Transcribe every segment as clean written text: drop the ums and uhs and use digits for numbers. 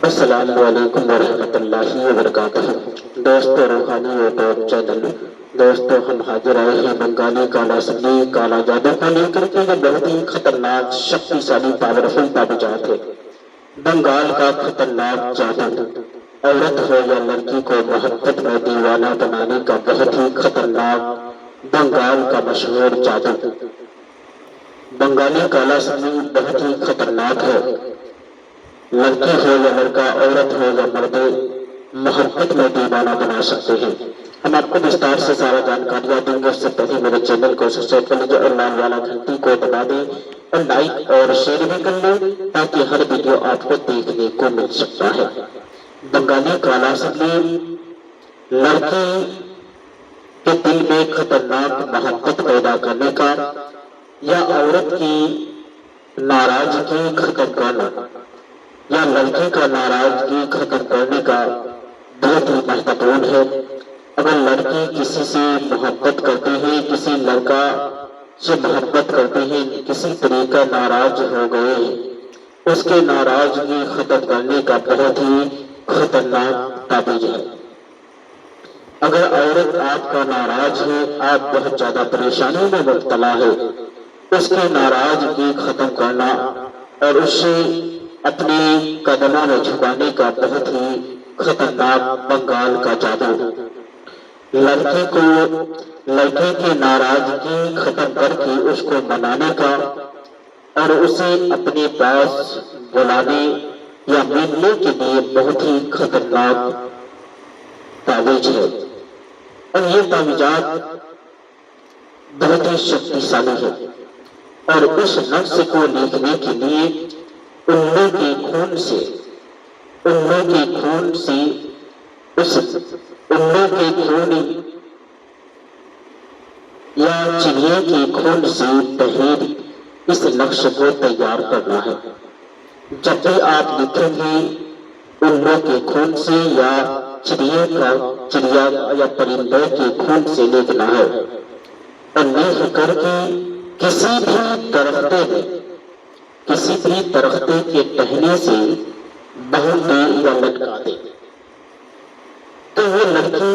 السلام علیکم ورحمۃ اللہ وبرکاتہ۔ دوستو، روحانی یوٹیوب چینل دوستو، ہم حاضر آئے ہیں بنگالی کالا سلی کالا جادو کو لے کر کے۔ یہ بہت ہی خطرناک شکتیشالی پاورفل تعویذات ہے۔ بنگال کا خطرناک جادو، عورت ہو یا لڑکی کو محبت میں دیوانہ بنانے کا بہت ہی خطرناک بنگال کا مشہور جادو۔ بنگالی کالا سلی بہت ہی خطرناک ہے۔ لڑکی ہو یا لڑکا، عورت ہو یا مرد، محبت میں دیوانہ بنا سکتے ہیں۔ ہم آپ کو وستار سے سارا جانکاریاں دیں گے۔ اس سے پہلے میرے چینل کو سبسکرائب کر لیجیے اور لال والا گھنٹی کو دبا دیں اور لائک اور شیئر بھی کر لیں تاکہ ہر ویڈیو آپ کو دیکھنے کو مل سکتا ہے۔ بنگالی کالا سلی لڑکی کے دل میں خطرناک محبت پیدا کرنے کا یا عورت کی ناراضگی ختم کرنا یا لڑکی کا ناراضگی ختم کرنے کا بہت ہی مہتوپورن ہے۔ اگر لڑکی کسی سے محبت کرتی ہے، کسی لڑکا سے محبت کرتے ہیں، کسی طریقہ ناراض ہو گئے، اس کے ناراضگی ختم کرنے کا بہت ہی خطرناک تعویذ ہے۔ اگر عورت آپ کا ناراض ہے، آپ بہت زیادہ پریشانی میں مبتلا ہے، اس کے ناراضگی ختم کرنا اور اس سے اپنے قدموں میں جھکانے کا بہت ہی خطرناک بنگال کا جادو۔ لڑکی کی ناراضگی ختم کر کے اس کو منانے کا اور اسے اپنے پاس بلانے یا ملنے کے لیے بہت ہی خطرناک تعویذ ہے۔ اور یہ تعویذات بہت ہی شکتیشالی ہے اور اس نقش کو لکھنے کے لیے الو کے خون سے اس الو کے خون یا چڑیا کے خون سے تحریر اس نقش کو تیار کرنا ہے۔ جب بھی آپ لکھیں گے الو کے خون سے یا چڑیا یا پرندے کے خون سے لکھنا ہے اور لکھ کر کے کسی بھی درختے کے ٹہنی سے باندھ دے یا لٹکا دے تو وہ لڑکی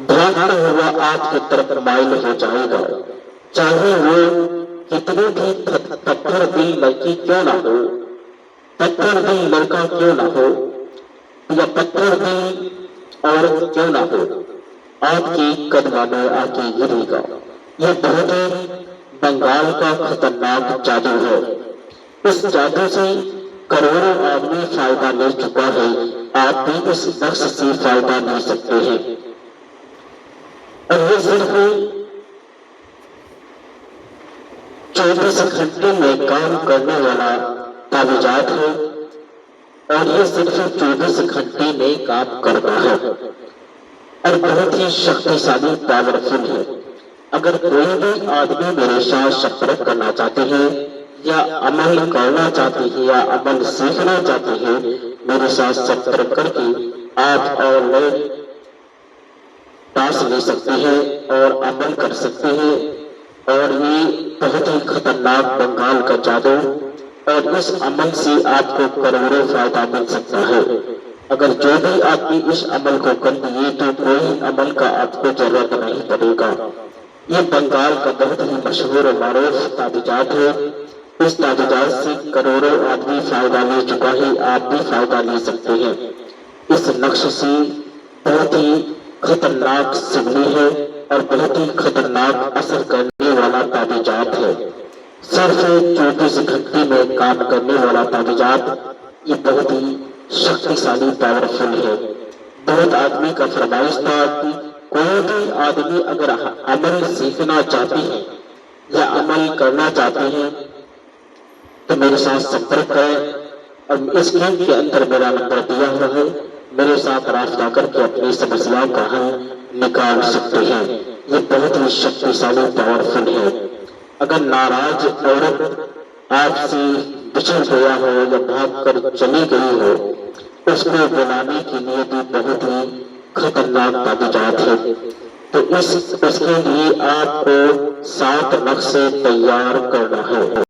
بھاگتا ہوا آپ کی طرف مائل ہو جائے گا، چاہے وہ کتنی بھی پتھر دل لڑکی کیوں نہ ہو، پتھر دل لڑکا کیوں نہ ہو یا پتھر دل عورت کیوں نہ ہو، آپ کی قدموں میں آ کے گرے گا۔ یہ بہت ہی بنگال کا خطرناک جادو ہے۔ اس جادو سے کروڑوں آدمی فائدہ لے چکا ہے، آپ بھی اس نقش سے فائدہ لے سکتے ہیں۔ اور یہ صرف 24 گھنٹے میں کام کرنے والا تعویذات ہے اور یہ صرف 24 گھنٹے میں کام کرتا ہے اور بہت ہی شکتیشالی پاورفل ہے۔ اگر کوئی بھی آدمی میرے ساتھ سمپرک کرنا چاہتے ہیں یا عمل کرنا چاہتے ہیں یا عمل سیکھنا چاہتے ہیں، میرے ساتھ سمپرک کر کے آپ آن لائن ٹاسک لے سکتے ہیں اور عمل کر سکتے ہیں۔ اور یہ بہت ہی خطرناک بنگال کا جادو اور اس عمل سے آپ کو کروڑوں فائدہ مل سکتا ہے۔ اگر جو بھی آدمی اس عمل کو کر لیے تو کوئی عمل کا آپ کو ضرورت نہیں پڑے گا۔ یہ بنگال کا بہت ہی مشہور و معروف تعویذات ہے۔ اس تعویذات سے کروڑوں آدمی فائدہ لے چکا ہے، آپ بھی فائدہ لے سکتے ہیں۔ اس نقش سے بہت ہی خطرناک سگلی ہے اور بہت ہی خطرناک اثر کرنے والا تعویذات ہے۔ صرف 24 گھنٹے میں کام کرنے والا تعویذات، یہ بہت ہی شکتیشالی پاورفل ہے۔ بہت آدمی کا فرمائش تھا کہ کوئی بھی آدمی اگر عمل سیکھنا چاہتے ہیں یا عمل کرنا چاہتے ہیں تو میرے ساتھ سمپرک کریں اور اسکرین کے اندر میرا نمبر دیا ہوا ہے، میرے ساتھ رابطہ کر کے اپنی سمسیاؤں کا حل نکال سکتے ہیں۔ یہ بہت ہی شکتیشالی پاورفل ہے۔ اگر ناراض عورت آپ سے بچھڑ گیا ہو یا بھاگ کر چلی گئی ہو، اس کو بلانے کے لیے بھی بہت ہی خطرناک تعویذات ہے۔ تو اس کے لیے آپ کو 7 نقشے تیار کرنا ہے۔